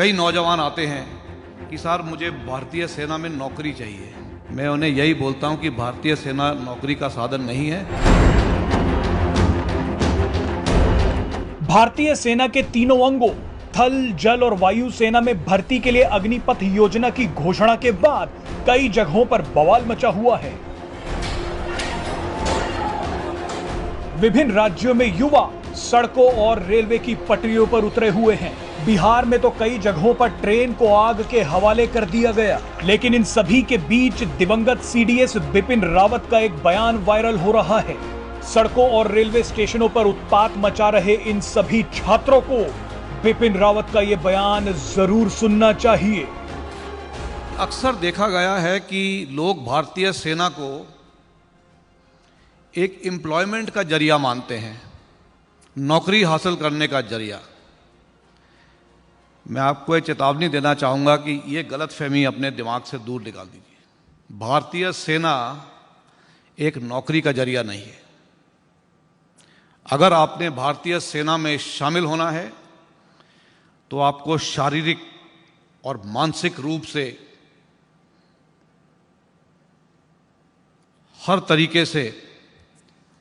कई नौजवान आते हैं कि सर मुझे भारतीय सेना में नौकरी चाहिए। मैं उन्हें यही बोलता हूं कि भारतीय सेना नौकरी का साधन नहीं है। भारतीय सेना के तीनों अंगों थल, जल और वायु सेना में भर्ती के लिए अग्निपथ योजना की घोषणा के बाद कई जगहों पर बवाल मचा हुआ है। विभिन्न राज्यों में युवा सड़कों और रेलवे की पटरियों पर उतरे हुए हैं। बिहार में तो कई जगहों पर ट्रेन को आग के हवाले कर दिया गया। लेकिन इन सभी के बीच दिवंगत सीडीएस बिपिन रावत का एक बयान वायरल हो रहा है। सड़कों और रेलवे स्टेशनों पर उत्पात मचा रहे इन सभी छात्रों को बिपिन रावत का यह बयान जरूर सुनना चाहिए। अक्सर देखा गया है कि लोग भारतीय सेना को एक एम्प्लॉयमेंट का जरिया मानते हैं, नौकरी हासिल करने का जरिया। मैं आपको एक चेतावनी देना चाहूँगा कि ये गलतफहमी अपने दिमाग से दूर निकाल दीजिए। भारतीय सेना एक नौकरी का जरिया नहीं है। अगर आपने भारतीय सेना में शामिल होना है तो आपको शारीरिक और मानसिक रूप से हर तरीके से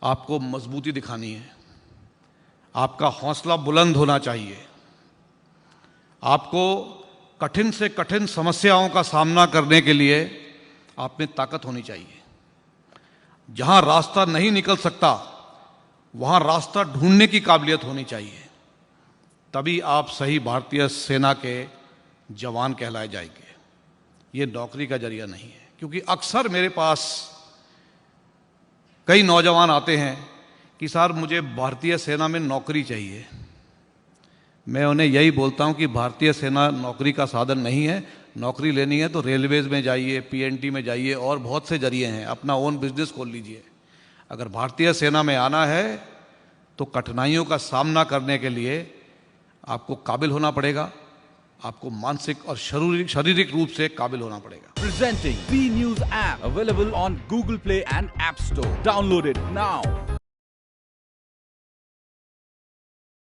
आपको मजबूती दिखानी है। आपका हौसला बुलंद होना चाहिए। आपको कठिन से कठिन समस्याओं का सामना करने के लिए आप में ताकत होनी चाहिए। जहां रास्ता नहीं निकल सकता वहां रास्ता ढूंढने की काबिलियत होनी चाहिए। तभी आप सही भारतीय सेना के जवान कहलाए जाएंगे। ये नौकरी का जरिया नहीं है। क्योंकि अक्सर मेरे पास कई नौजवान आते हैं कि सर मुझे भारतीय सेना में नौकरी चाहिए। मैं उन्हें यही बोलता हूं कि भारतीय सेना नौकरी का साधन नहीं है। नौकरी लेनी है तो रेलवेज में जाइए, पीएनटी में जाइए और बहुत से जरिए हैं। अपना ओन बिजनेस खोल लीजिए। अगर भारतीय सेना में आना है तो कठिनाइयों का सामना करने के लिए आपको काबिल होना पड़ेगा। आपको मानसिक और शारीरिक रूप से काबिल होना पड़ेगा। Presenting B News app available on Google Play and App Store. Download it now.